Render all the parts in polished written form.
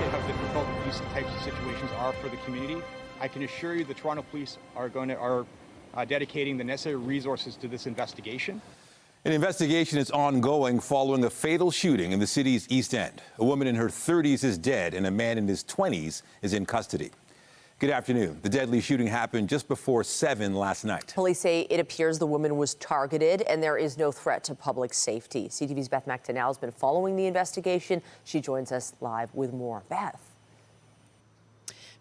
appreciate how difficult these types of situations are for the community. I can assure you the Toronto Police are dedicating the necessary resources to this investigation. An investigation is ongoing following a fatal shooting in the city's East End. A woman in her 30s is dead and a man in his 20s is in custody. Good afternoon. The deadly shooting happened just before 7 last night. Police say it appears the woman was targeted and there is no threat to public safety. CTV's Beth McDonnell has been following the investigation. She joins us live with more. Beth.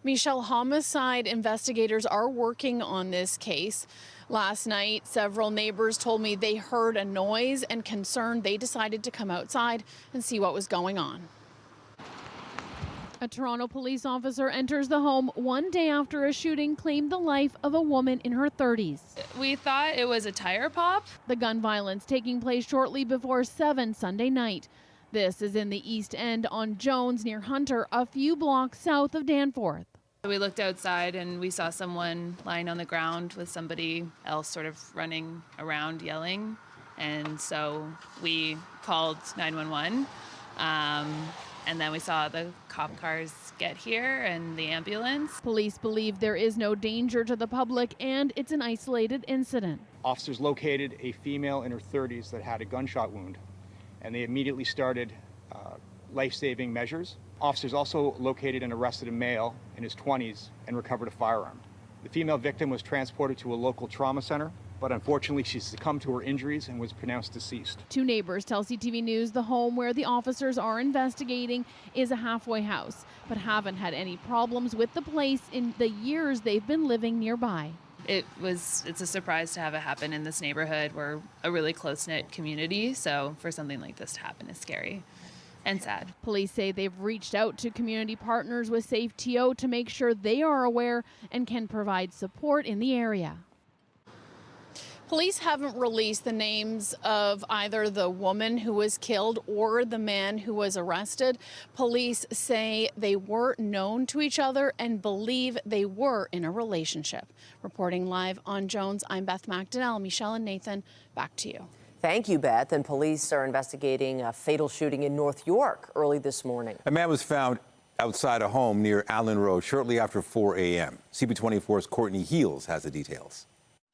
Michelle, homicide investigators are working on this case. Last night, several neighbors told me they heard a noise and concerned they decided to come outside and see what was going on. A Toronto police officer enters the home one day after a shooting claimed the life of a woman in her 30s. We thought it was a tire pop. The gun violence taking place shortly before 7 Sunday night. This is in the East End on Jones near Hunter, a few blocks south of Danforth. We looked outside and we saw someone lying on the ground with somebody else sort of running around yelling. And so we called 911. And then we saw the cop cars get here and the ambulance. Police believe there is no danger to the public and it's an isolated incident. Officers located a female in her 30s that had a gunshot wound, and they immediately started life-saving measures. Officers also located and arrested a male in his 20s and recovered a firearm. The female victim was transported to a local trauma center, but unfortunately she succumbed to her injuries and was pronounced deceased. Two neighbors tell CTV News the home where the officers are investigating is a halfway house, but haven't had any problems with the place in the years they've been living nearby. It's a surprise to have it happen in this neighborhood. We're a really close-knit community, so for something like this to happen is scary and sad. Police say they've reached out to community partners with Safe TO to make sure they are aware and can provide support in the area. Police haven't released the names of either the woman who was killed or the man who was arrested. Police say they were known to each other and believe they were in a relationship. Reporting live on Jones, I'm Beth McDonnell. Michelle and Nathan, back to you. Thank you, Beth. And police are investigating a fatal shooting in North York early this morning. A man was found outside a home near Allen Road shortly after 4 a.m. CP24's Courtney Heels has the details.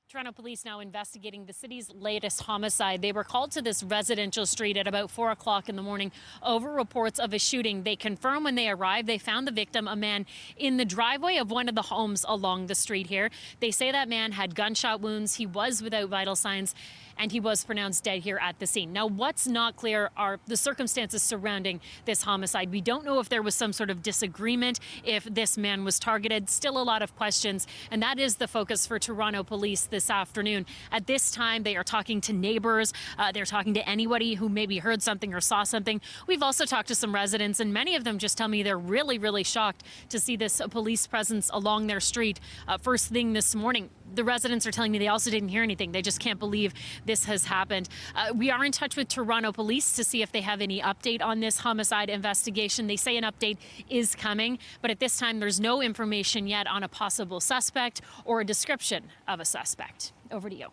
Toronto police now investigating the city's latest homicide. They were called to this residential street at about 4 o'clock in the morning over reports of a shooting. They confirmed when they arrived, they found the victim, a man, in the driveway of one of the homes along the street here. They say that man had gunshot wounds. He was without vital signs, and he was pronounced dead here at the scene. Now, what's not clear are the circumstances surrounding this homicide. We don't know if there was some sort of disagreement, if this man was targeted. Still a lot of questions, and that is the focus for Toronto police this afternoon. At this time, they are talking to neighbors. They're talking to anybody who maybe heard something or saw something. We've also talked to some residents, and many of them just tell me they're really, really shocked to see this police presence along their street. First thing this morning, the residents are telling me they also didn't hear anything. They just can't believe this has happened. We are in touch with Toronto police to see if they have any update on this homicide investigation. They say an update is coming, but at this time there's no information yet on a possible suspect or a description of a suspect. Over to you.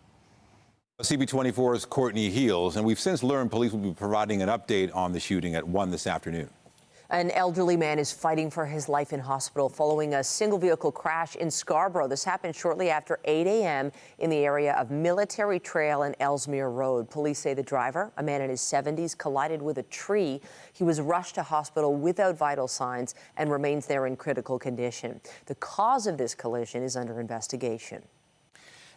CP24's Courtney Heels, and we've since learned police will be providing an update on the shooting at 1 this afternoon. An elderly man is fighting for his life in hospital following a single vehicle crash in Scarborough. This happened shortly after 8 a.m. in the area of Military Trail and Ellesmere Road. Police say the driver, a man in his 70s, collided with a tree. He was rushed to hospital without vital signs and remains there in critical condition. The cause of this collision is under investigation.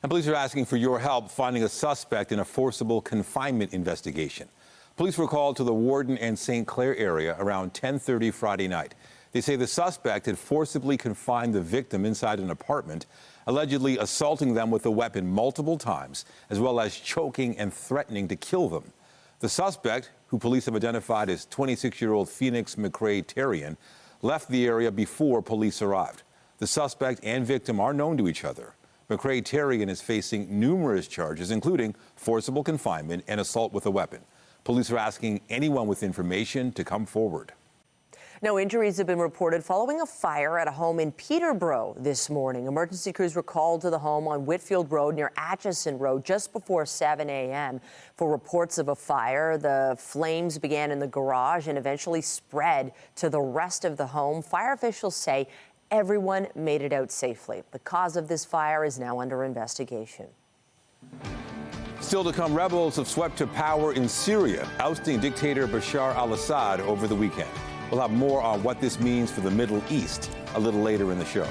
And police are asking for your help finding a suspect in a forcible confinement investigation. Police were called to the Warden and St. Clair area around 10:30 Friday night. They say the suspect had forcibly confined the victim inside an apartment, allegedly assaulting them with a weapon multiple times, as well as choking and threatening to kill them. The suspect, who police have identified as 26-year-old Phoenix McCrae-Terrian, left the area before police arrived. The suspect and victim are known to each other. McCrae-Terrian is facing numerous charges, including forcible confinement and assault with a weapon. Police are asking anyone with information to come forward. No injuries have been reported following a fire at a home in Peterborough this morning. Emergency crews were called to the home on Whitfield Road near Atchison Road just before 7 a.m. for reports of a fire. The flames began in the garage and eventually spread to the rest of the home. Fire officials say everyone made it out safely. The cause of this fire is now under investigation. Still to come, rebels have swept to power in Syria, ousting dictator Bashar al-Assad over the weekend. We'll have more on what this means for the Middle East a little later in the show.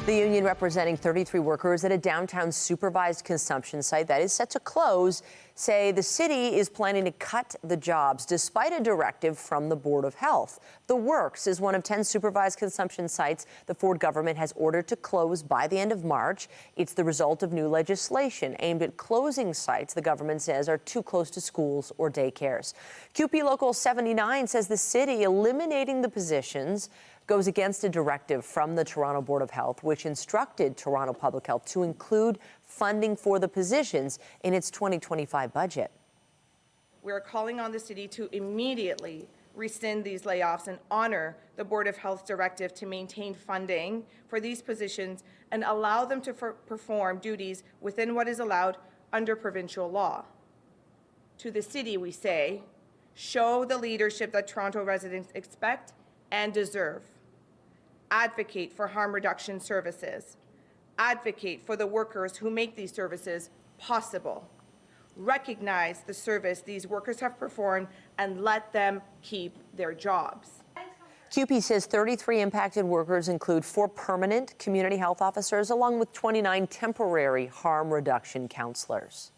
The union representing 33 workers at a downtown supervised consumption site that is set to close say the city is planning to cut the jobs despite a directive from the Board of Health. The Works is one of 10 supervised consumption sites the Ford government has ordered to close by the end of March. It's the result of new legislation aimed at closing sites the government says are too close to schools or daycares. QP Local 79 says the city eliminating the positions goes against a directive from the Toronto Board of Health, which instructed Toronto Public Health to include funding for the positions in its 2025 budget. We're calling on the city to immediately rescind these layoffs and honor the Board of Health's directive to maintain funding for these positions and allow them to perform duties within what is allowed under provincial law. To the city, we say, show the leadership that Toronto residents expect and deserve. Advocate for harm reduction services. Advocate for the workers who make these services possible. Recognize the service these workers have performed and let them keep their jobs. QP says 33 impacted workers include 4 permanent community health officers along with 29 temporary harm reduction counselors.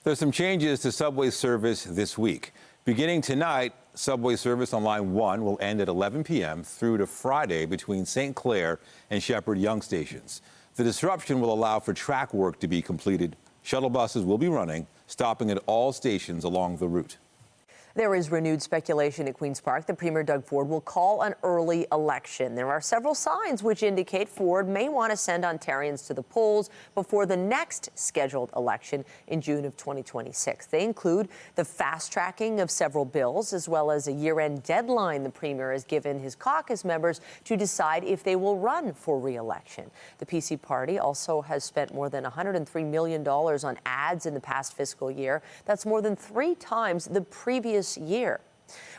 There's some changes to subway service this week. Beginning tonight, subway service on Line 1 will end at 11 p.m. through to Friday between St. Clair and Shepherd Yonge stations. The disruption will allow for track work to be completed. Shuttle buses will be running, stopping at all stations along the route. There is renewed speculation at Queen's Park that Premier Doug Ford will call an early election. There are several signs which indicate Ford may want to send Ontarians to the polls before the next scheduled election in June of 2026. They include the fast-tracking of several bills, as well as a year-end deadline the Premier has given his caucus members to decide if they will run for re-election. The PC party also has spent more than $103 million on ads in the past fiscal year. That's more than 3 times the previous year.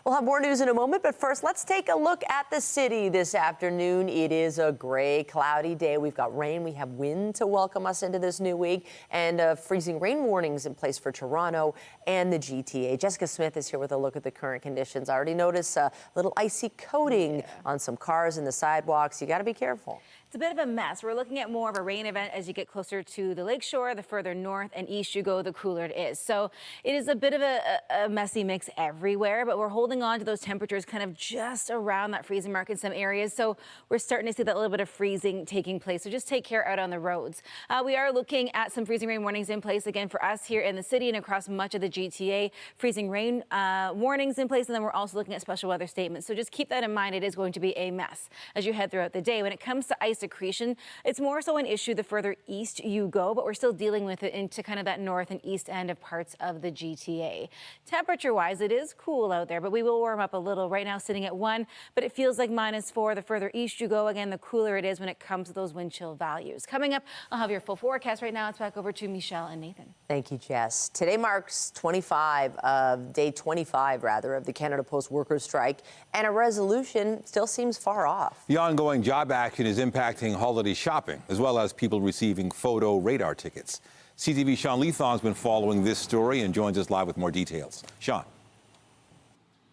We'll have more news in a moment, but first, let's take a look at the city this afternoon. It is a gray, cloudy day. We've got rain. We have wind to welcome us into this new week, and freezing rain warnings in place for Toronto and the GTA. Jessica Smith is here with a look at the current conditions. I already noticed a little icy coating on some cars and the sidewalks. You got to be careful. It's a bit of a mess. We're looking at more of a rain event as you get closer to the lakeshore. The further north and east you go, the cooler it is. So it is a bit of a messy mix everywhere, but we're holding on to those temperatures kind of just around that freezing mark in some areas. So we're starting to see that little bit of freezing taking place. So just take care out on the roads. We are looking at some freezing rain warnings in place again for us here in the city and across much of the GTA. Freezing rain warnings in place, and then we're also looking at special weather statements. So just keep that in mind. It is going to be a mess as you head throughout the day. When it comes to ice accretion, it's more so an issue the further east you go, but we're still dealing with it into kind of that north and east end of parts of the GTA. Temperature-wise, it is cool out there, but we will warm up a little. Right now sitting at 1, but it feels like -4. The further east you go, again, the cooler it is when it comes to those wind chill values. Coming up, I'll have your full forecast. Right now, it's back over to Michelle and Nathan. Thank you, Jess. Today marks day 25 of the Canada Post workers' strike, and a resolution still seems far off. The ongoing job action is impacting holiday shopping, as well as people receiving photo radar tickets. CTV's Sean Leathon's been following this story and joins us live with more details. Sean.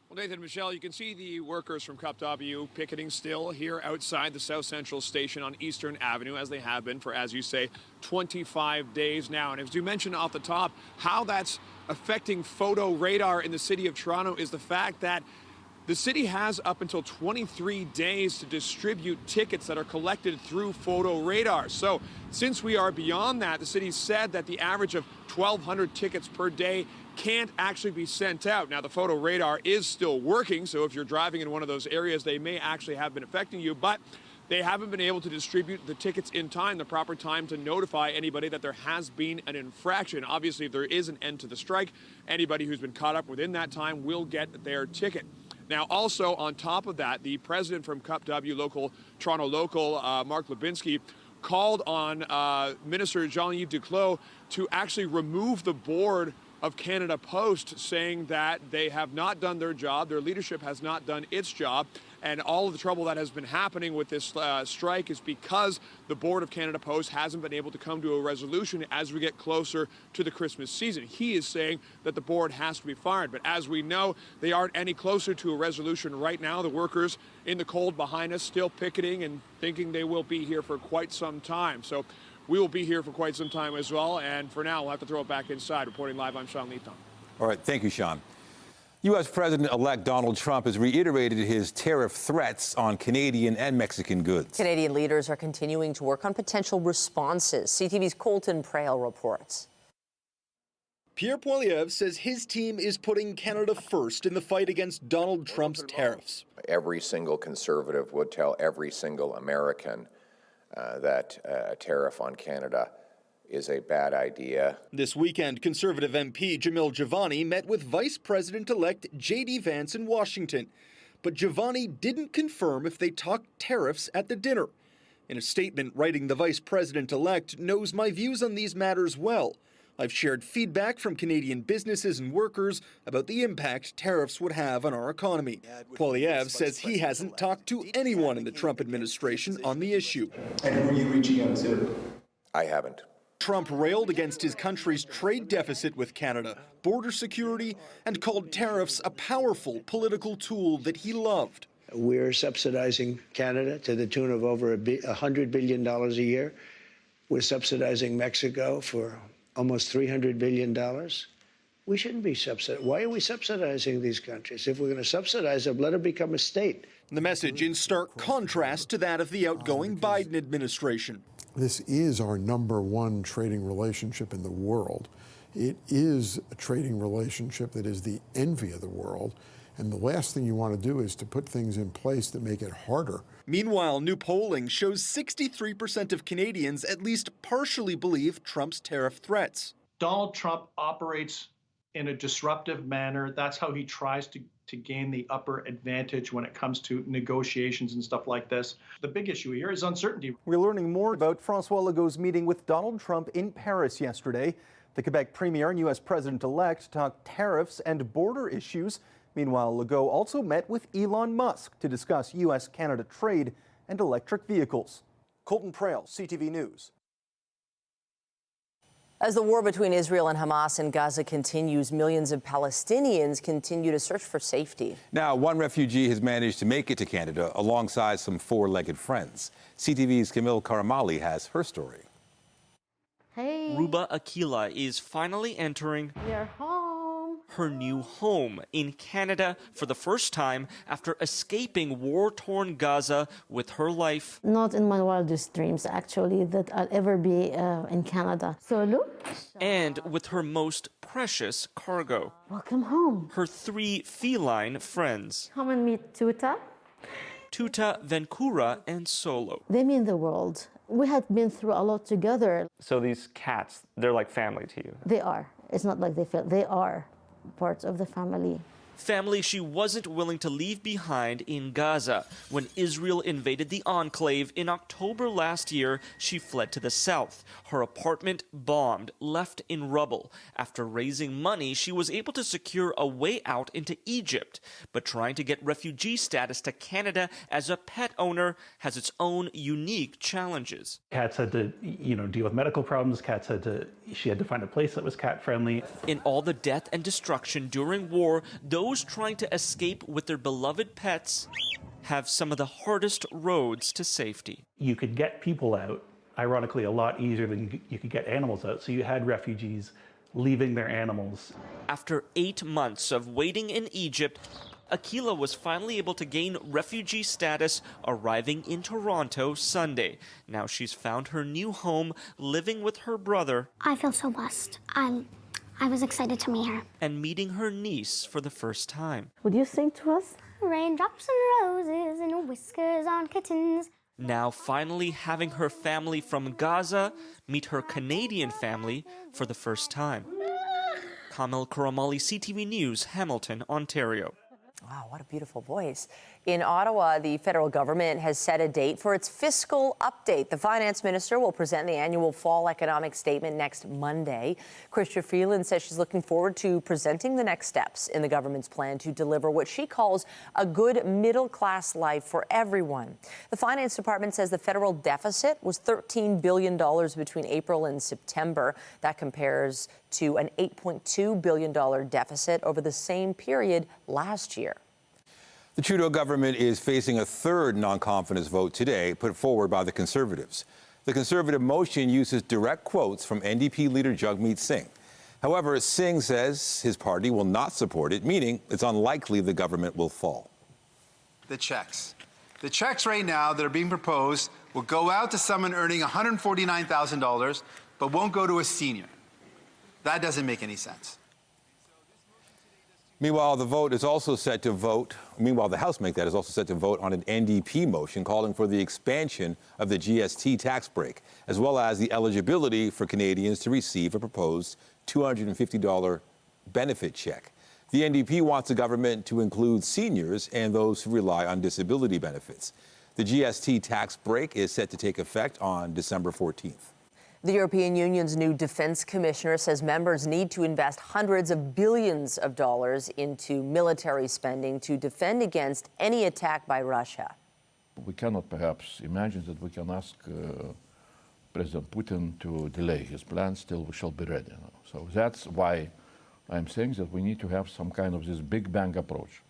Well, Nathan and Michelle, you can see the workers from CUPW picketing still here outside the South Central Station on Eastern Avenue, as they have been for, as you say, 25 days now. And as you mentioned off the top, how that's affecting photo radar in the city of Toronto is the fact that the city has up until 23 days to distribute tickets that are collected through photo radar. So since we are beyond that, the city said that the average of 1,200 tickets per day can't actually be sent out. Now, the photo radar is still working, so if you're driving in one of those areas, they may actually have been affecting you, but they haven't been able to distribute the tickets in time, the proper time to notify anybody that there has been an infraction. Obviously, if there is an end to the strike, anybody who's been caught up within that time will get their ticket. Now, also on top of that, the president from CUPW Toronto local, Mark Lubinsky, called on Minister Jean-Yves Duclos to actually remove the board of Canada Post, saying that they have not done their job, their leadership has not done its job, and all of the trouble that has been happening with this strike is because the board of Canada Post hasn't been able to come to a resolution as we get closer to the Christmas season. He is saying that the board has to be fired, but as we know, they aren't any closer to a resolution right now. The workers in the cold behind us still picketing and thinking they will be here for quite some time. So we will be here for quite some time as well, and for now, we'll have to throw it back inside. Reporting live, I'm Sean Leathon. All right, thank you, Sean. U.S. President-elect Donald Trump has reiterated his tariff threats on Canadian and Mexican goods. Canadian leaders are continuing to work on potential responses. CTV's Colton Prale reports. Pierre Poilievre says his team is putting Canada first in the fight against Donald Trump's tariffs. Every single Conservative would tell every single American that a tariff on Canada is a bad idea. This weekend, Conservative MP Jamil Jivani met with Vice President-elect J.D. Vance in Washington. But Jivani didn't confirm if they talked tariffs at the dinner. In a statement writing, the Vice President-elect knows my views on these matters well. I've shared feedback from Canadian businesses and workers about the impact tariffs would have on our economy. Poilievre says he hasn't talked to anyone in the Trump administration on the issue. And who are you reaching out to? I haven't. Trump railed against his country's trade deficit with Canada, border security, and called tariffs a powerful political tool that he loved. We're subsidizing Canada to the tune of over $100 billion a year. We're subsidizing Mexico for almost $300 billion. We shouldn't be subsidizing. Why are we subsidizing these countries? If we're going to subsidize them, let them become a state. The message in stark contrast to that of the outgoing Biden administration. This is our #1 trading relationship in the world. It is a trading relationship that is the envy of the world. And the last thing you want to do is to put things in place that make it harder. Meanwhile, new polling shows 63% of Canadians at least partially believe Trump's tariff threats. Donald Trump operates in a disruptive manner. That's how he tries to gain the upper advantage when it comes to negotiations and stuff like this. The big issue here is uncertainty. We're learning more about François Legault's meeting with Donald Trump in Paris yesterday. The Quebec Premier and U.S. President-elect talked tariffs and border issues. Meanwhile, Legault also met with Elon Musk to discuss U.S.-Canada trade and electric vehicles. Colton Prale, CTV News. As the war between Israel and Hamas in Gaza continues, millions of Palestinians continue to search for safety. Now, one refugee has managed to make it to Canada alongside some four-legged friends. CTV's Camille Karamali has her story. Hey. Ruba Akila is finally entering her new home in Canada for the first time after escaping war-torn Gaza with her life. Not in my wildest dreams, actually, that I'll ever be in Canada. So look. And with her most precious cargo. Welcome home. Her 3 feline friends. Come and meet Tuta. Tuta, Venkura, and Solo. They mean the world. We had been through a lot together. So these cats, they're like family to you? They are. It's not like they feel. They are parts of the family. Family she wasn't willing to leave behind in Gaza. When Israel invaded the enclave in October last year, she fled to the south. Her apartment bombed, left in rubble. After raising money, she was able to secure a way out into Egypt. But trying to get refugee status to Canada as a pet owner has its own unique challenges. Cats had to, deal with medical problems. She had to find a place that was cat friendly. In all the death and destruction during war, those trying to escape with their beloved pets have some of the hardest roads to safety. You could get people out, ironically, a lot easier than you could get animals out. So you had refugees leaving their animals. After 8 months of waiting in Egypt, Akila was finally able to gain refugee status, arriving in Toronto Sunday. Now she's found her new home, living with her brother. I feel so blessed. I was excited to meet her. And meeting her niece for the first time. Would you sing to us? Raindrops and roses and whiskers on kittens. Now finally having her family from Gaza meet her Canadian family for the first time. Kamil Karamali, CTV News, Hamilton, Ontario. Wow, what a beautiful voice. In Ottawa, the federal government has set a date for its fiscal update. The finance minister will present the annual fall economic statement next Monday. Chrystia Freeland says she's looking forward to presenting the next steps in the government's plan to deliver what she calls a good middle-class life for everyone. The finance department says the federal deficit was $13 billion between April and September. That compares to an $8.2 billion deficit over the same period last year. The Trudeau government is facing a third non-confidence vote today put forward by the Conservatives. The Conservative motion uses direct quotes from NDP leader Jagmeet Singh. However, Singh says his party will not support it, meaning it's unlikely the government will fall. The checks right now that are being proposed will go out to someone earning $149,000, but won't go to a senior. That doesn't make any sense. Meanwhile, the House is also set to vote on an NDP motion calling for the expansion of the GST tax break, as well as the eligibility for Canadians to receive a proposed $250 benefit check. The NDP wants the government to include seniors and those who rely on disability benefits. The GST tax break is set to take effect on December 14th. The European Union's new defense commissioner says members need to invest hundreds of billions of dollars into military spending to defend against any attack by Russia. We cannot perhaps imagine that we can ask President Putin to delay his plans till we shall be ready. So that's why I'm saying that we need to have some kind of this big bang approach.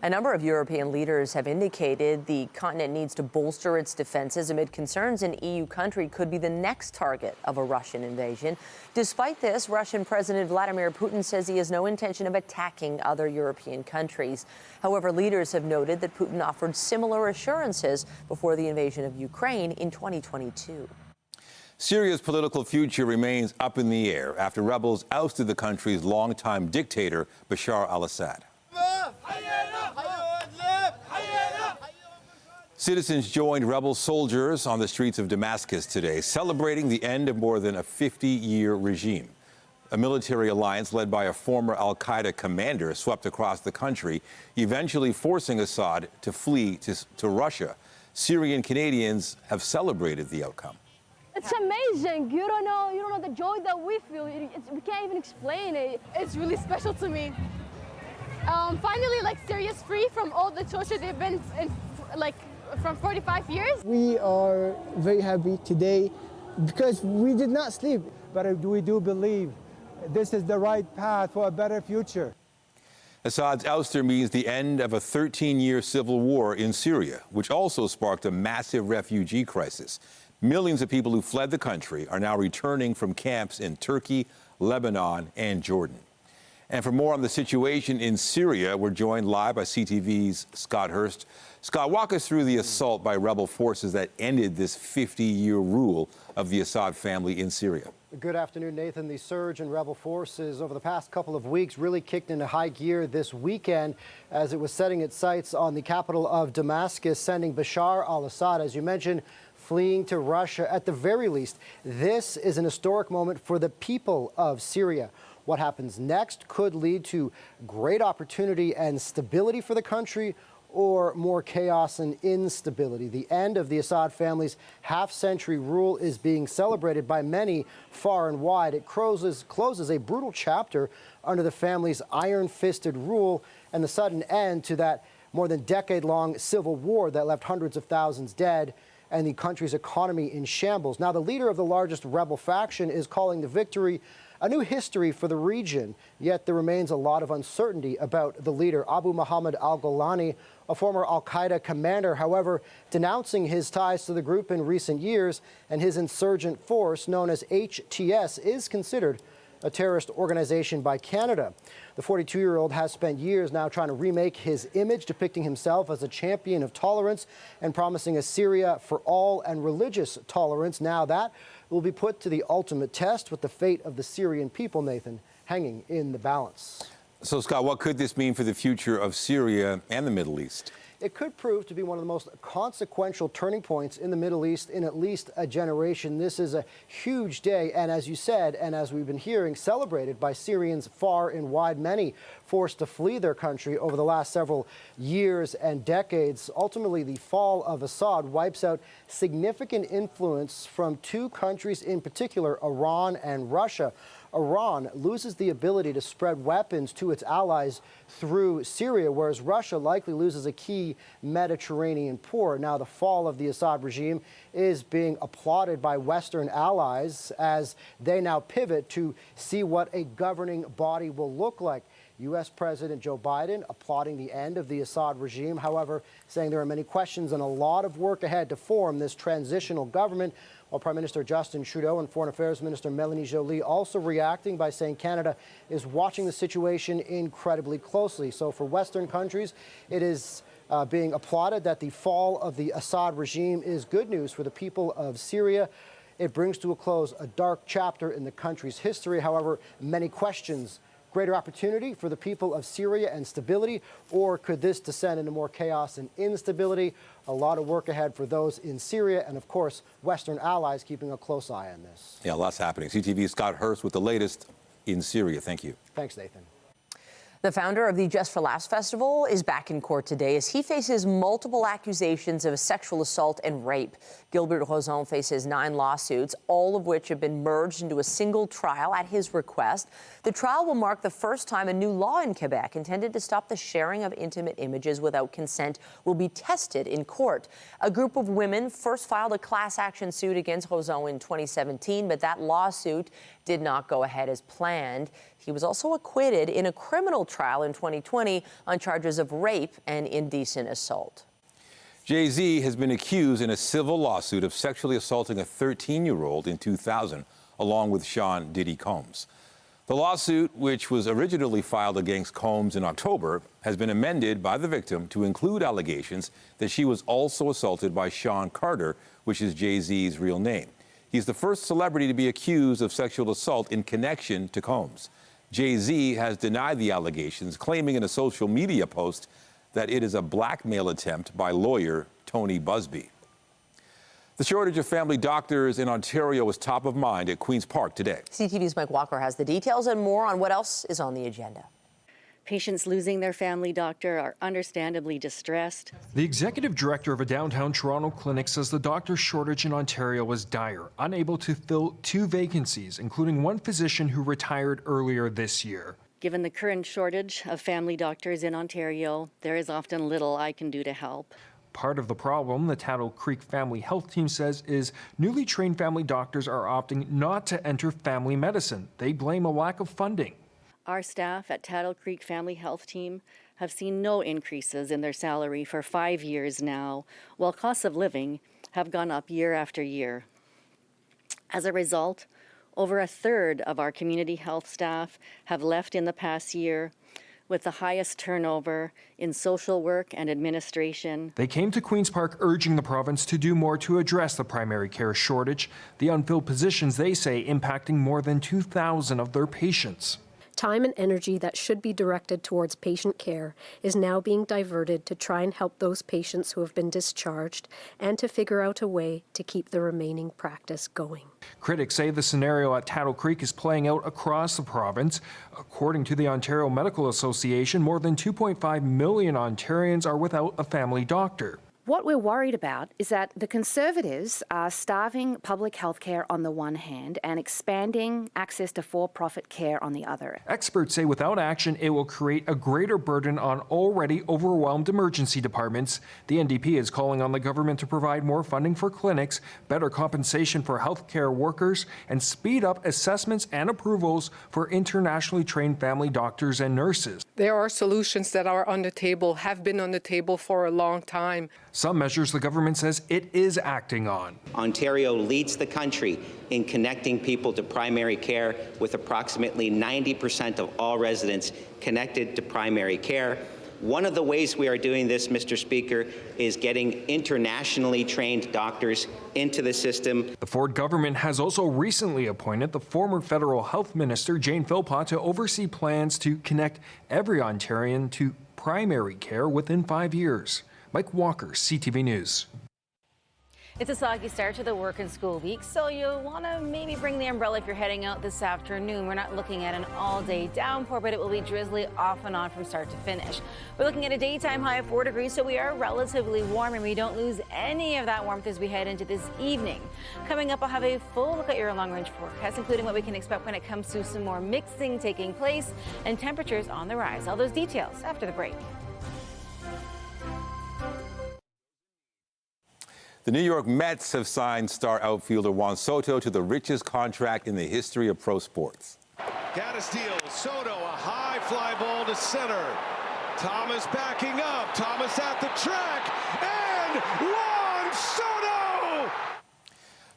A number of European leaders have indicated the continent needs to bolster its defenses amid concerns an EU country could be the next target of a Russian invasion. Despite this, Russian President Vladimir Putin says he has no intention of attacking other European countries. However, leaders have noted that Putin offered similar assurances before the invasion of Ukraine in 2022. Syria's political future remains up in the air after rebels ousted the country's longtime dictator, Bashar al-Assad. Citizens joined rebel soldiers on the streets of Damascus today, celebrating the end of more than a 50-year regime. A military alliance led by a former al-Qaeda commander swept across the country, eventually forcing Assad to flee to Russia. Syrian Canadians have celebrated the outcome. It's amazing. You don't know the joy that we feel. We can't even explain it. It's really special to me. Finally, Syria's free from all the torture they've been in, from 45 years. We are very happy today because we did not sleep. But we do believe this is the right path for a better future. Assad's ouster means the end of a 13-year civil war in Syria, which also sparked a massive refugee crisis. Millions of people who fled the country are now returning from camps in Turkey, Lebanon, and Jordan. And for more on the situation in Syria, we're joined live by CTV's Scott Hurst. Scott, walk us through the assault by rebel forces that ended this 50-year rule of the Assad family in Syria. Good afternoon, Nathan. The surge in rebel forces over the past couple of weeks really kicked into high gear this weekend as it was setting its sights on the capital of Damascus, sending Bashar al-Assad, as you mentioned, fleeing to Russia. At the very least, this is an historic moment for the people of Syria. What happens next could lead to great opportunity and stability for the country, or more chaos and instability. The end of the Assad family's half-century rule is being celebrated by many far and wide. It closes a brutal chapter under the family's iron-fisted rule and the sudden end to that more than decade-long civil war that left hundreds of thousands dead and the country's economy in shambles. Now, the leader of the largest rebel faction is calling the victory a new history for the region, yet there remains a lot of uncertainty about the leader. Abu Muhammad al-Golani, a former al-Qaeda commander, however, denouncing his ties to the group in recent years, and his insurgent force, known as HTS, is considered a terrorist organization by Canada. The 42-year-old has spent years now trying to remake his image, depicting himself as a champion of tolerance and promising a Syria for all and religious tolerance. Now that will be put to the ultimate test, with the fate of the Syrian people, Nathan, hanging in the balance. So, Scott, what could this mean for the future of Syria and the Middle East? it could prove to be one of the most consequential turning points in the Middle East in at least a generation. This is a huge day, and as you said, and as we've been hearing, celebrated by Syrians far and wide, many forced to flee their country over the last several years and decades. Ultimately, the fall of Assad wipes out significant influence from two countries in particular, Iran and Russia. Iran loses the ability to spread weapons to its allies through Syria, whereas Russia likely loses a key Mediterranean port. Now, the fall of the Assad regime is being applauded by Western allies as they now pivot to see what a governing body will look like. U.S. President Joe Biden applauding the end of the Assad regime, however, saying there are many questions and a lot of work ahead to form this transitional government, while Prime Minister Justin Trudeau and Foreign Affairs Minister Melanie Joly also reacting by saying Canada is watching the situation incredibly closely. So for Western countries, it is being applauded that the fall of the Assad regime is good news for the people of Syria. It brings to a close a dark chapter in the country's history. However, many questions. Greater opportunity for the people of Syria and stability, or could this descend into more chaos and instability? A lot of work ahead for those in Syria and, of course, Western allies keeping a close eye on this. Yeah, lots happening. CTV's Scott Hurst with the latest in Syria. Thank you. Thanks, Nathan. The founder of the Just for Laughs Festival is back in court today as he faces multiple accusations of sexual assault and rape. Gilbert Rozon faces 9 lawsuits, all of which have been merged into a single trial at his request. The trial will mark the first time a new law in Quebec intended to stop the sharing of intimate images without consent will be tested in court. A group of women first filed a class action suit against Rozon in 2017, but that lawsuit did not go ahead as planned. He was also acquitted in a criminal trial in 2020 on charges of rape and indecent assault. Jay-Z has been accused in a civil lawsuit of sexually assaulting a 13-year-old in 2000, along with Sean Diddy Combs. The lawsuit, which was originally filed against Combs in October, has been amended by the victim to include allegations that she was also assaulted by Sean Carter, which is Jay-Z's real name. He's the first celebrity to be accused of sexual assault in connection to Combs. Jay-Z has denied the allegations, claiming in a social media post that it is a blackmail attempt by lawyer Tony Busby. The shortage of family doctors in Ontario is top of mind at Queen's Park today. CTV's Mike Walker has the details and more on what else is on the agenda. Patients losing their family doctor are understandably distressed. The executive director of a downtown Toronto clinic says the doctor shortage in Ontario is dire, unable to fill 2 vacancies, including one physician who retired earlier this year. Given the current shortage of family doctors in Ontario, there is often little I can do to help. Part of the problem, the Tattle Creek Family Health Team says, is newly trained family doctors are opting not to enter family medicine. They blame a lack of funding. Our staff at Tattle Creek Family Health Team have seen no increases in their salary for 5 years now, while costs of living have gone up year after year. As a result, over a third of our community health staff have left in the past year, with the highest turnover in social work and administration. They came to Queen's Park urging the province to do more to address the primary care shortage, the unfilled positions they say impacting more than 2,000 of their patients. Time and energy that should be directed towards patient care is now being diverted to try and help those patients who have been discharged and to figure out a way to keep the remaining practice going. Critics say the scenario at Tattle Creek is playing out across the province. According to the Ontario Medical Association, more than 2.5 million Ontarians are without a family doctor. What we're worried about is that the Conservatives are starving public health care on the one hand and expanding access to for-profit care on the other. Experts say without action, it will create a greater burden on already overwhelmed emergency departments. The NDP is calling on the government to provide more funding for clinics, better compensation for healthcare workers, and speed up assessments and approvals for internationally trained family doctors and nurses. There are solutions that are on the table, have been on the table for a long time. Some measures the government says it is acting on. Ontario leads the country in connecting people to primary care, with approximately 90% of all residents connected to primary care. One of the ways we are doing this, Mr. Speaker, is getting internationally trained doctors into the system. The Ford government has also recently appointed the former federal health minister, Jane Philpott, to oversee plans to connect every Ontarian to primary care within 5 years. Mike Walker, CTV News. It's a soggy start to the work and school week, so you'll want to maybe bring the umbrella if you're heading out this afternoon. We're not looking at an all-day downpour, but it will be drizzly off and on from start to finish. We're looking at a daytime high of 4 degrees, so we are relatively warm, and we don't lose any of that warmth as we head into this evening. Coming up, I'll have a full look at your long-range forecast, including what we can expect when it comes to some more mixing taking place and temperatures on the rise. All those details after the break. The New York Mets have signed star outfielder Juan Soto to the richest contract in the history of pro sports. Got a steal. Soto, a high fly ball to center. Thomas backing up. Thomas at the track. And Juan Soto!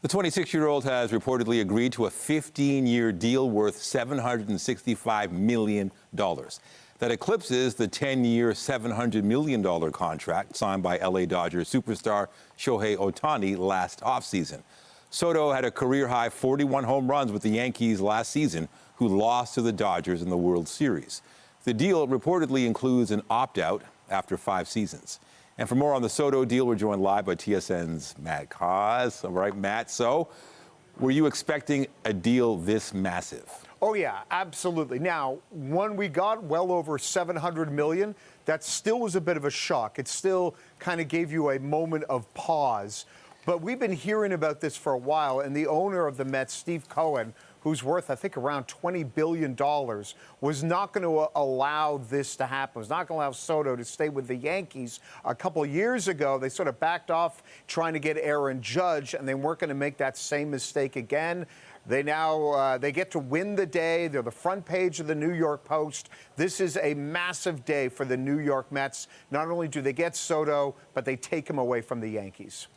The 26-year-old has reportedly agreed to a 15-year deal worth $765 million. That eclipses the 10-year, $700 million contract signed by LA Dodgers superstar Shohei Ohtani last offseason. Soto had a career-high 41 home runs with the Yankees last season, who lost to the Dodgers in the World Series. The deal reportedly includes an opt-out after 5 seasons. And for more on the Soto deal, we're joined live by TSN's Matt Cause. All right, Matt, so were you expecting a deal this massive? Oh, yeah, absolutely. Now, when we got well over $700 million, that still was a bit of a shock. It still kind of gave you a moment of pause. But we've been hearing about this for a while, and the owner of the Mets, Steve Cohen, who's worth, I think, around $20 billion, was not going to allow this to happen, was not going to allow Soto to stay with the Yankees. A couple of years ago, they sort of backed off trying to get Aaron Judge, and they weren't going to make that same mistake again. They now they get to win the day. They're the front page of the New York Post. This is a massive day for the New York Mets. Not only do they get Soto, but they take him away from the Yankees.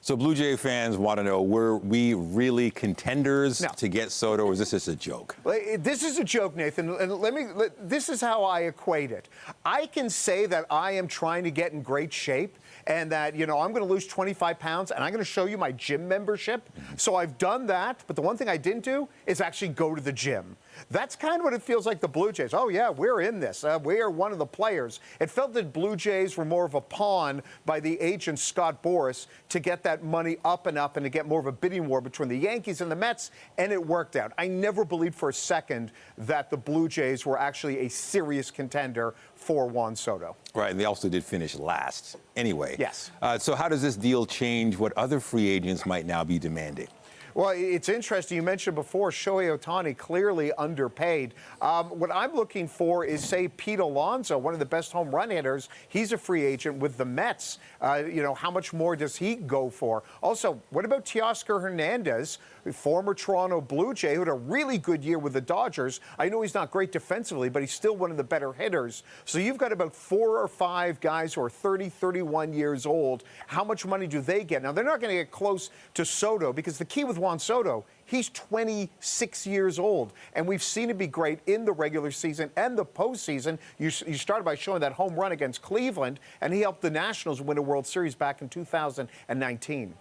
So Blue Jay fans want to know, were we really contenders No. to get Soto, or is this just a joke? This is a joke, Nathan, and this is how I equate it. I can say that I am trying to get in great shape and that, I'm going to lose 25 pounds and I'm going to show you my gym membership. So I've done that, but the one thing I didn't do is actually go to the gym. That's kind of what it feels like the Blue Jays. Oh, yeah, we're in this. We are one of the players. It felt that Blue Jays were more of a pawn by the agent Scott Boras to get that money up and to get more of a bidding war between the Yankees and the Mets, and it worked out. I never believed for a second that the Blue Jays were actually a serious contender for Juan Soto. Right, and they also did finish last anyway. Yes. So how does this deal change what other free agents might now be demanding? Well, it's interesting. You mentioned before Shohei Ohtani clearly underpaid. What I'm looking for is, say, Pete Alonso, one of the best home run hitters. He's a free agent with the Mets. How much more does he go for? Also, what about Teoscar Hernandez, former Toronto Blue Jay, who had a really good year with the Dodgers? I know he's not great defensively, but he's still one of the better hitters. So you've got about 4 or 5 guys who are 30, 31 years old. How much money do they get? Now, they're not going to get close to Soto because the key with Juan Soto, he's 26 years old, and we've seen him be great in the regular season and the postseason. You started by showing that home run against Cleveland, and he helped the Nationals win a World Series back in 2019.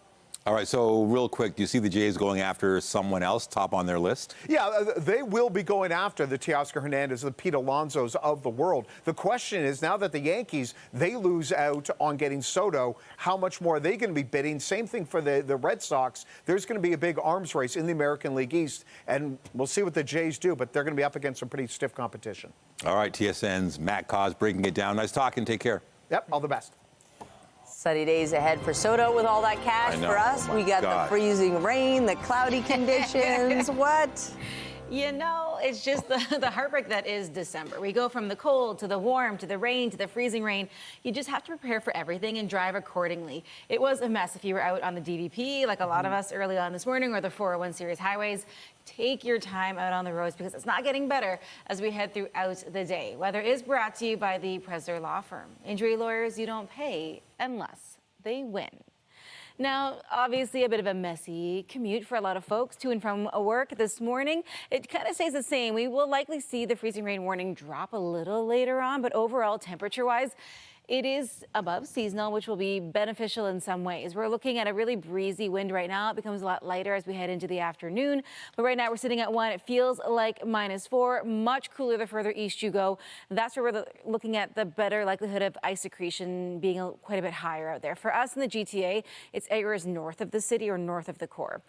All right, so real quick, do you see the Jays going after someone else top on their list? Yeah, they will be going after the Teoscar Hernandez, the Pete Alonsos of the world. The question is, now that the Yankees, they lose out on getting Soto, how much more are they going to be bidding? Same thing for the Red Sox. There's going to be a big arms race in the American League East, and we'll see what the Jays do, but they're going to be up against some pretty stiff competition. All right, TSN's Matt Cause breaking it down. Nice talking. Take care. Yep, all the best. Sunny days ahead for Soto with all that cash for us. We got the freezing rain, the cloudy conditions. What? It's just the heartbreak that is December. We go from the cold to the warm to the rain to the freezing rain. You just have to prepare for everything and drive accordingly. It was a mess if you were out on the DVP, like a lot of us early on this morning, or the 401 series highways. Take your time out on the roads because it's not getting better as we head throughout the day. Weather is brought to you by the Presser Law Firm. Injury lawyers you don't pay unless they win. Now, obviously, a bit of a messy commute for a lot of folks to and from work this morning. It kind of stays the same. We will likely see the freezing rain warning drop a little later on, but overall, temperature-wise, it is above seasonal, which will be beneficial in some ways. We're looking at a really breezy wind right now. It becomes a lot lighter as we head into the afternoon. But right now we're sitting at 1. It feels like -4, much cooler the further east you go. That's where we're looking at the better likelihood of ice accretion being quite a bit higher out there. For us in the GTA, it's areas north of the city or north of the core.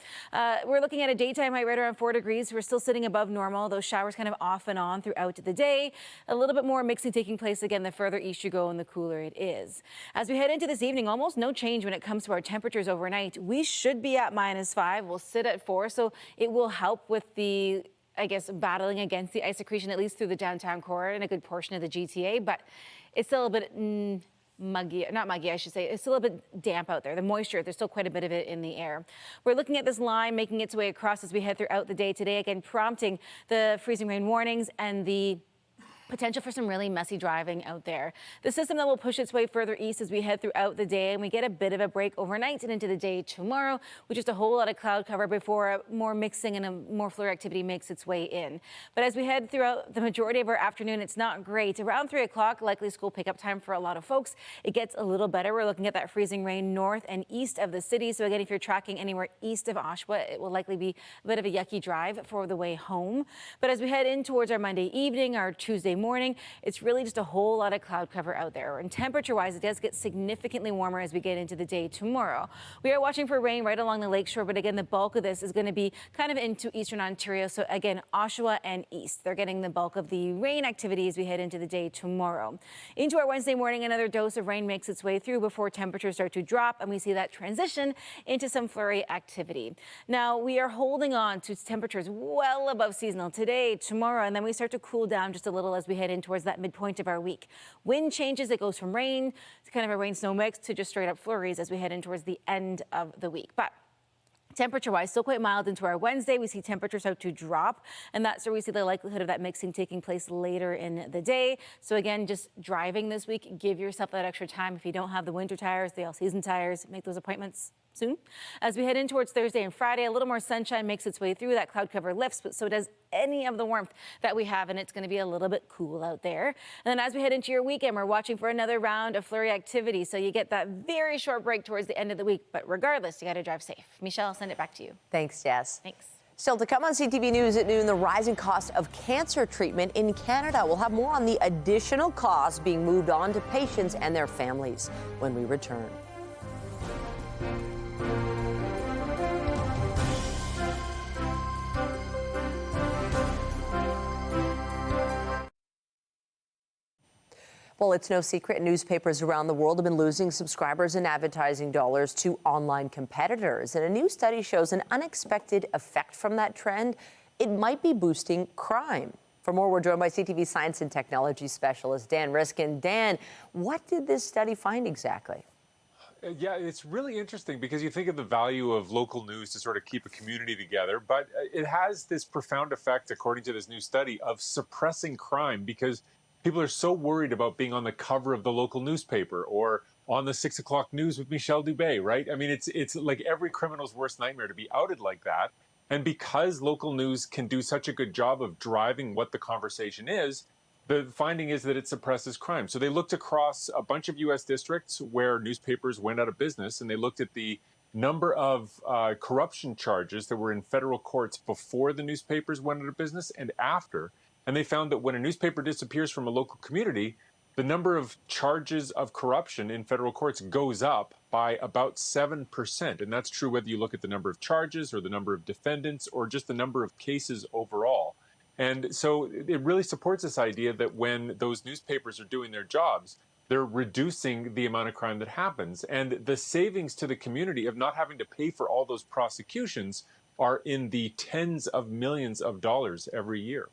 We're looking at a daytime high right around 4 degrees. We're still sitting above normal. Those showers kind of off and on throughout the day. A little bit more mixing taking place again the further east you go and the cooler it is. As we head into this evening, almost no change when it comes to our temperatures overnight. We should be at -5. We'll sit at 4, so it will help with the, I guess, battling against the ice accretion, at least through the downtown core and a good portion of the GTA, but it's still a bit muggy, not muggy, I should say. It's still a bit damp out there. The moisture, there's still quite a bit of it in the air. We're looking at this line making its way across as we head throughout the day today, again, prompting the freezing rain warnings and the potential for some really messy driving out there. The system that will push its way further east as we head throughout the day, and we get a bit of a break overnight and into the day tomorrow, with just a whole lot of cloud cover before more mixing and a more flurry activity makes its way in. But as we head throughout the majority of our afternoon, it's not great. Around 3 o'clock, likely school pickup time for a lot of folks. It gets a little better. We're looking at that freezing rain north and east of the city. So again, if you're tracking anywhere east of Oshawa, it will likely be a bit of a yucky drive for the way home. But as we head in towards our Monday evening, our Tuesday morning, it's really just a whole lot of cloud cover out there. And temperature-wise, it does get significantly warmer as we get into the day tomorrow. We are watching for rain right along the lakeshore, but again, the bulk of this is going to be kind of into eastern Ontario. So again, Oshawa and east, they're getting the bulk of the rain activity as we head into the day tomorrow. Into our Wednesday morning, another dose of rain makes its way through before temperatures start to drop, and we see that transition into some flurry activity. Now, we are holding on to temperatures well above seasonal today, tomorrow, and then we start to cool down just a little as we head in towards that midpoint of our week. Wind changes, it goes from rain to kind of a rain-snow mix to just straight up flurries as we head in towards the end of the week. But temperature-wise, still quite mild into our Wednesday. We see temperatures start to drop, and that's where we see the likelihood of that mixing taking place later in the day. So again, just driving this week, give yourself that extra time. If you don't have the winter tires, the all-season tires, make those appointments soon. As we head in towards Thursday and Friday, a little more sunshine makes its way through. That cloud cover lifts, but so does any of the warmth that we have, and it's going to be a little bit cool out there. And then as we head into your weekend, we're watching for another round of flurry activity. So you get that very short break towards the end of the week, but regardless, you got to drive safe. Michelle, I'll send it back to you. Thanks, Jess. Thanks. Still to come on CTV News at noon, the rising cost of cancer treatment in Canada. We'll have more on the additional costs being moved on to patients and their families when we return. Well, it's no secret newspapers around the world have been losing subscribers and advertising dollars to online competitors. And a new study shows an unexpected effect from that trend. It might be boosting crime. For more, we're joined by CTV science and technology specialist Dan Riskin. Dan, what did this study find exactly? Yeah, it's really interesting because you think of the value of local news to sort of keep a community together, but it has this profound effect, according to this new study, of suppressing crime because people are so worried about being on the cover of the local newspaper or on the 6 o'clock news with Michelle Dubé, right? I mean, it's like every criminal's worst nightmare to be outed like that. And because local news can do such a good job of driving what the conversation is, the finding is that it suppresses crime. So they looked across a bunch of U.S. districts where newspapers went out of business, and they looked at the number of corruption charges that were in federal courts before the newspapers went out of business and after. And they found that when a newspaper disappears from a local community, the number of charges of corruption in federal courts goes up by about 7%. And that's true whether you look at the number of charges or the number of defendants or just the number of cases overall. And so it really supports this idea that when those newspapers are doing their jobs, they're reducing the amount of crime that happens. And the savings to the community of not having to pay for all those prosecutions are in the tens of millions of dollars every year.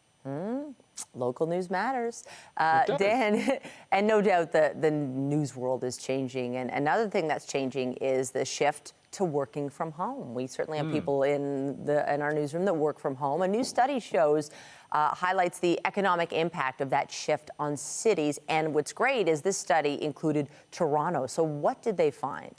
Local news matters. Dan, and no doubt the news world is changing. And another thing that's changing is the shift to working from home. We certainly have people in our newsroom that work from home. A new study shows, highlights the economic impact of that shift on cities. And what's great is this study included Toronto. So what did they find?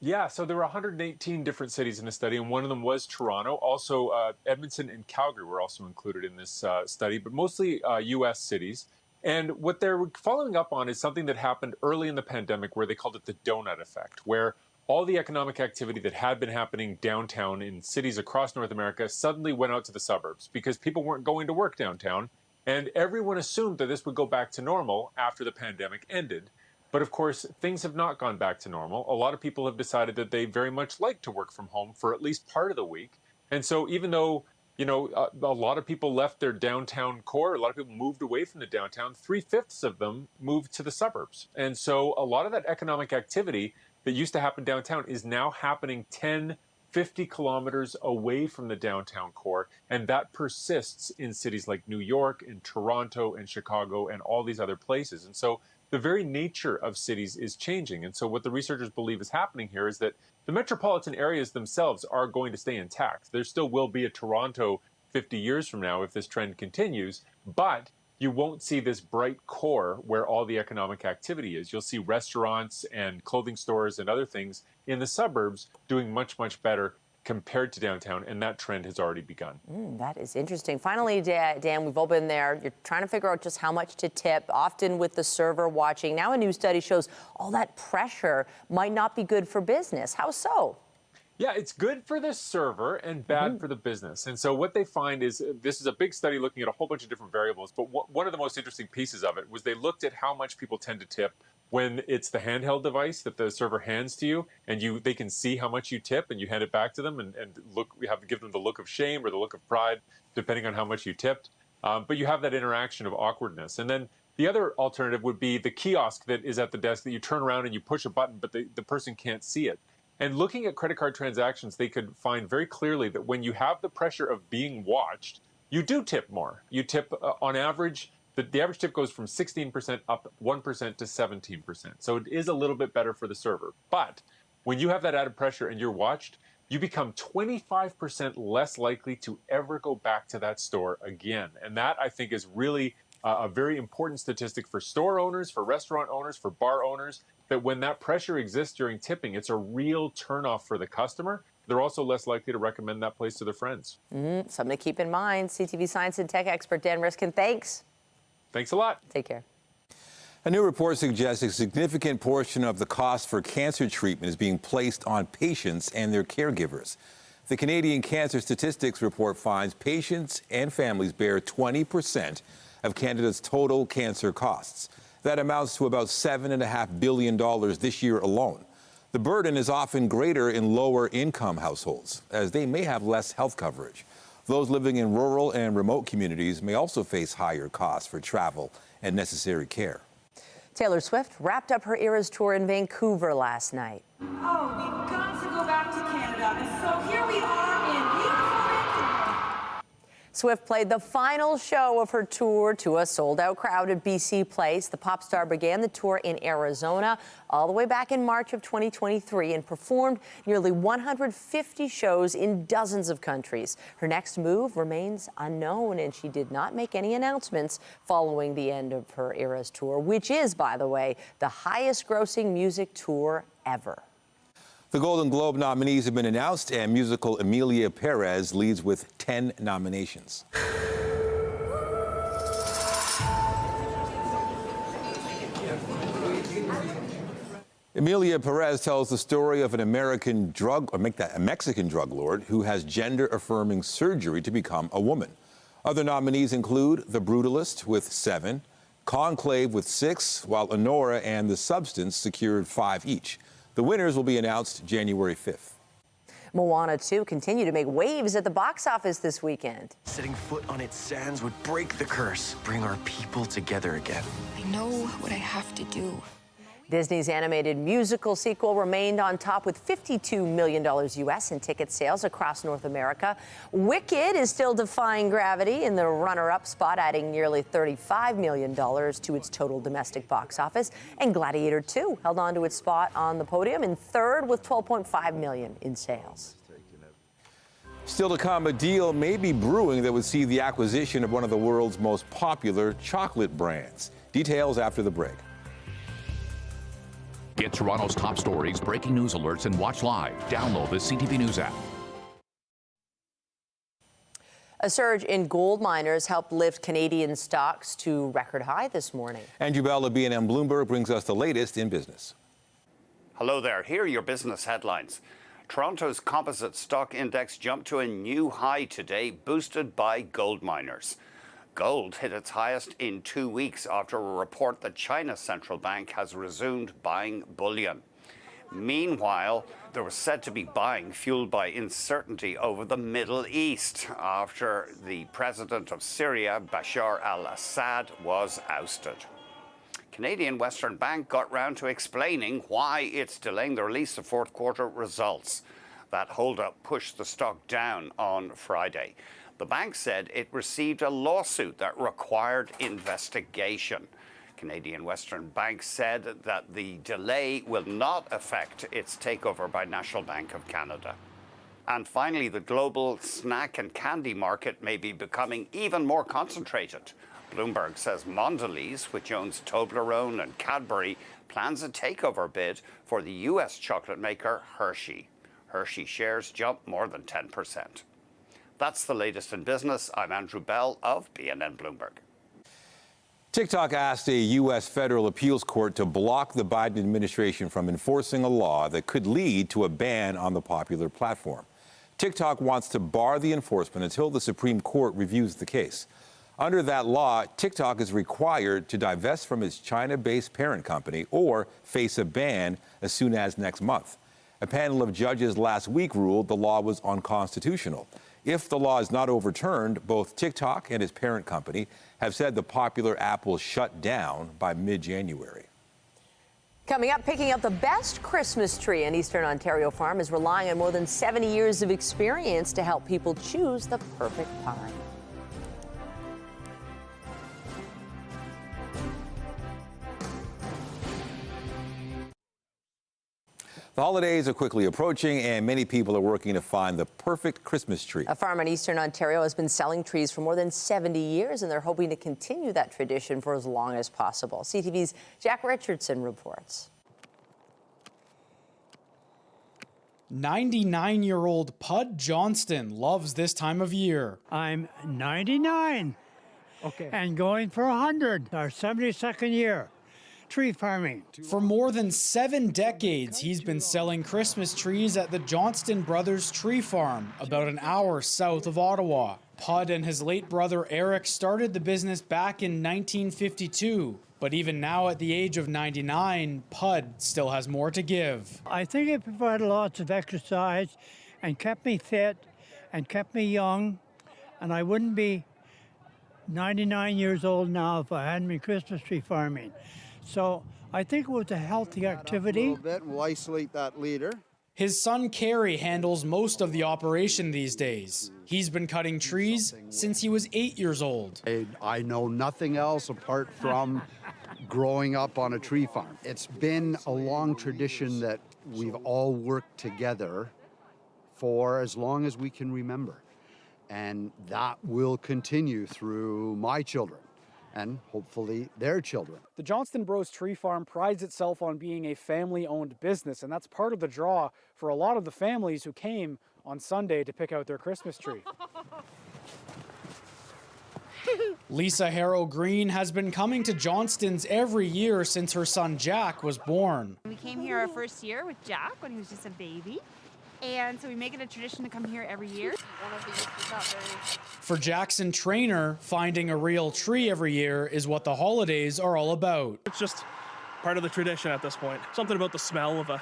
Yeah, so there were 118 different cities in the study, and one of them was Toronto. Also, Edmonton and Calgary were also included in this study, but mostly U.S. cities. And what they're following up on is something that happened early in the pandemic where they called it the donut effect, where all the economic activity that had been happening downtown in cities across North America suddenly went out to the suburbs because people weren't going to work downtown. And everyone assumed that this would go back to normal after the pandemic ended. But of course, things have not gone back to normal. A lot of people have decided that they very much like to work from home for at least part of the week. And so even though a lot of people left their downtown core, a lot of people moved away from the downtown, 3/5 of them moved to the suburbs. And so a lot of that economic activity that used to happen downtown is now happening 10, 50 kilometers away from the downtown core. And that persists in cities like New York and Toronto and Chicago and all these other places. And so the very nature of cities is changing. And so what the researchers believe is happening here is that the metropolitan areas themselves are going to stay intact. There still will be a Toronto 50 years from now if this trend continues, but you won't see this bright core where all the economic activity is. You'll see restaurants and clothing stores and other things in the suburbs doing much, much better compared to downtown, and that trend has already begun. That is interesting. Finally, Dan, we've all been there. You're trying to figure out just how much to tip, often with the server watching. Now a new study shows all that pressure might not be good for business. How so? Yeah, it's good for the server and bad for the business. And so what they find is, this is a big study looking at a whole bunch of different variables, but one of the most interesting pieces of it was they looked at how much people tend to tip when it's the handheld device that the server hands to you, and they can see how much you tip, and you hand it back to them, and we have to give them the look of shame or the look of pride, depending on how much you tipped. But you have that interaction of awkwardness. And then the other alternative would be the kiosk that is at the desk that you turn around and you push a button, but the person can't see it. And looking at credit card transactions, they could find very clearly that when you have the pressure of being watched, you do tip more. You tip on average. The average tip goes from 16% up 1% to 17%. So it is a little bit better for the server. But when you have that added pressure and you're watched, you become 25% less likely to ever go back to that store again. And that, I think, is really a very important statistic for store owners, for restaurant owners, for bar owners, that when that pressure exists during tipping, it's a real turnoff for the customer. They're also less likely to recommend that place to their friends. Something to keep in mind. CTV science and tech expert Dan Riskin, thanks. Thanks a lot. Take care. A new report suggests a significant portion of the cost for cancer treatment is being placed on patients and their caregivers. The Canadian Cancer Statistics Report finds patients and families bear 20% of Canada's total cancer costs. That amounts to about $7.5 billion this year alone. The burden is often greater in lower-income households, as they may have less health coverage. Those living in rural and remote communities may also face higher costs for travel and necessary care. Taylor Swift wrapped up her Eras tour in Vancouver last night. Oh, we've got to go back to Canada. And so here we are in beautiful Vancouver. Swift played the final show of her tour to a sold-out crowd at BC Place. The pop star began the tour in Arizona all the way back in March of 2023 and performed nearly 150 shows in dozens of countries. Her next move remains unknown, and she did not make any announcements following the end of her Eras tour, which is, by the way, the highest-grossing music tour ever. The Golden Globe nominees have been announced, and musical Emilia Perez leads with 10 nominations. Emilia Perez tells the story of a Mexican drug lord who has gender-affirming surgery to become a woman. Other nominees include The Brutalist with 7, Conclave with 6, while Honora and The Substance secured 5 each. The winners will be announced January 5th. Moana 2 continue to make waves at the box office this weekend. Setting foot on its sands would break the curse, bring our people together again. I know what I have to do. Disney's animated musical sequel remained on top with $52 million U.S. in ticket sales across North America. Wicked is still defying gravity in the runner-up spot, adding nearly $35 million to its total domestic box office. And Gladiator 2 held on to its spot on the podium in third with $12.5 million in sales. Still to come, a deal may be brewing that would see the acquisition of one of the world's most popular chocolate brands. Details after the break. Get Toronto's top stories, breaking news alerts, and watch live. Download the CTV News app. A surge in gold miners helped lift Canadian stocks to record high this morning. Andrew Bell of BNN Bloomberg brings us the latest in business. Hello there. Here are your business headlines. Toronto's composite stock index jumped to a new high today, boosted by gold miners. Gold hit its highest in 2 weeks after a report that China's central bank has resumed buying bullion. Meanwhile, there was said to be buying fueled by uncertainty over the Middle East after the president of Syria, Bashar al-Assad, was ousted. Canadian Western Bank got round to explaining why it's delaying the release of fourth quarter results. That holdup pushed the stock down on Friday. The bank said it received a lawsuit that required investigation. Canadian Western Bank said that the delay will not affect its takeover by National Bank of Canada. And finally, the global snack and candy market may be becoming even more concentrated. Bloomberg says Mondelez, which owns Toblerone and Cadbury, plans a takeover bid for the U.S. chocolate maker Hershey. Hershey shares jumped more than 10%. That's the latest in business. I'm Andrew Bell of BNN Bloomberg. TikTok asked a U.S. federal appeals court to block the Biden administration from enforcing a law that could lead to a ban on the popular platform. TikTok wants to bar the enforcement until the Supreme Court reviews the case. Under that law, TikTok is required to divest from its China-based parent company or face a ban as soon as next month. A panel of judges last week ruled the law was unconstitutional. If the law is not overturned, both TikTok and its parent company have said the popular app will shut down by mid-January. Coming up, picking out the best Christmas tree. An Eastern Ontario farm is relying on more than 70 years of experience to help people choose the perfect pine. The holidays are quickly approaching, and many people are working to find the perfect Christmas tree. A farm in Eastern Ontario has been selling trees for more than 70 years, and they're hoping to continue that tradition for as long as possible. CTV's Jack Richardson reports. 99-year-old Pud Johnston loves this time of year. I'm 99 and going for 100, our 72nd year. Tree farming. For more than 7 decades, he's been selling Christmas trees at the Johnston Brothers Tree Farm, about an hour south of Ottawa. Pud and his late brother Eric started the business back in 1952. But even now, at the age of 99, Pud still has more to give. I think it provided lots of exercise and kept me fit and kept me young. And I wouldn't be 99 years old now if I hadn't been Christmas tree farming. So I think it was a healthy activity. A little bit, and we'll isolate that leader. His son Kerry handles most of the operation these days. He's been cutting trees since he was 8 years old. I know nothing else apart from growing up on a tree farm. It's been a long tradition that we've all worked together for as long as we can remember. And that will continue through my children and hopefully their children. The Johnston Bros Tree Farm prides itself on being a family-owned business, and that's part of the draw for a lot of the families who came on Sunday to pick out their Christmas tree. Lisa Harrow Green has been coming to Johnston's every year since her son Jack was born. We came here our first year with Jack when he was just a baby. And so we make it a tradition to come here every year. For Jackson Trainer, finding a real tree every year is what the holidays are all about. It's just part of the tradition at this point. Something about the smell of a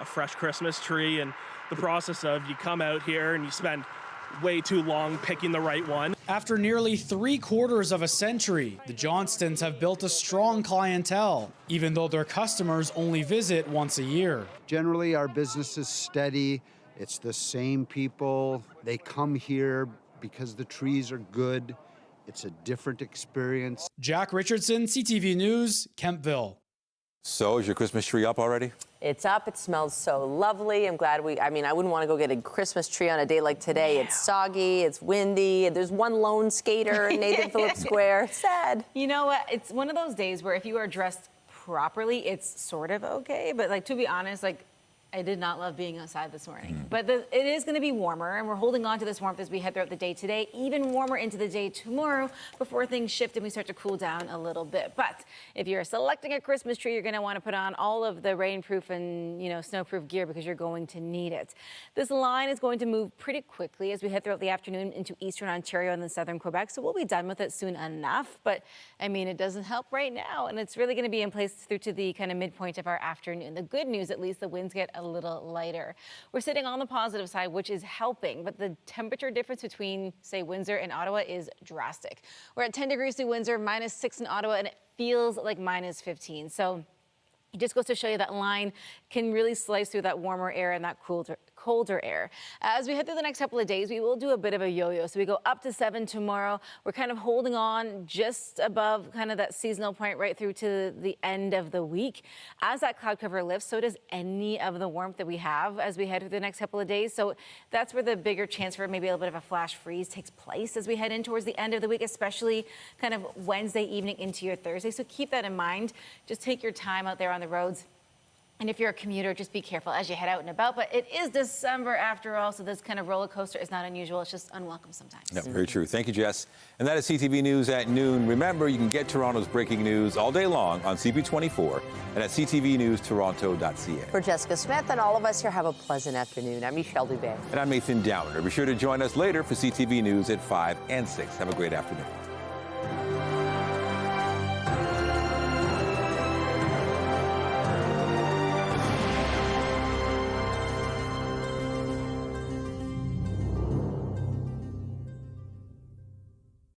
fresh Christmas tree and the process of you come out here and you spend way too long picking the right one. After nearly 3/4 of a century, the Johnstons have built a strong clientele, even though their customers only visit once a year. Generally, our business is steady. It's the same people. They come here because the trees are good. It's a different experience. Jack Richardson, CTV News, Kemptville. So, is your Christmas tree up already? It's up. It smells so lovely. I'm glad I wouldn't want to go get a Christmas tree on a day like today. It's soggy, it's windy, and there's one lone skater in Nathan Phillips Square. Sad. You know what? It's one of those days where if you are dressed properly, it's sort of okay. But, like, to be honest, like, I did not love being outside this morning. But it is going to be warmer, and we're holding on to this warmth as we head throughout the day today, even warmer into the day tomorrow before things shift and we start to cool down a little bit. But if you're selecting a Christmas tree, you're going to want to put on all of the rainproof and, snowproof gear because you're going to need it. This line is going to move pretty quickly as we head throughout the afternoon into eastern Ontario and then southern Quebec. So we'll be done with it soon enough. But I mean, it doesn't help right now. And it's really going to be in place through to the kind of midpoint of our afternoon. The good news, at least, the winds get a little lighter. We're sitting on the positive side, which is helping. But the temperature difference between, say, Windsor and Ottawa is drastic. We're at 10 degrees to Windsor, -6 in Ottawa, and it feels like -15. So it just goes to show you that line can really slice through that warmer air and that colder air. As we head through the next couple of days, we will do a bit of a yo-yo. So we go up to 7 tomorrow. We're kind of holding on just above kind of that seasonal point right through to the end of the week. As that cloud cover lifts, so does any of the warmth that we have as we head through the next couple of days. So that's where the bigger chance for maybe a little bit of a flash freeze takes place as we head in towards the end of the week, especially kind of Wednesday evening into your Thursday. So keep that in mind. Just take your time out there on the roads. And if you're a commuter, just be careful as you head out and about. But it is December after all, so this kind of roller coaster is not unusual. It's just unwelcome sometimes. Yeah, very true. Thank you, Jess. And that is CTV News at noon. Remember, you can get Toronto's breaking news all day long on CP24 and at ctvnewstoronto.ca. For Jessica Smith and all of us here, have a pleasant afternoon. I'm Michelle Dubé. And I'm Nathan Downer. Be sure to join us later for CTV News at 5 and 6. Have a great afternoon.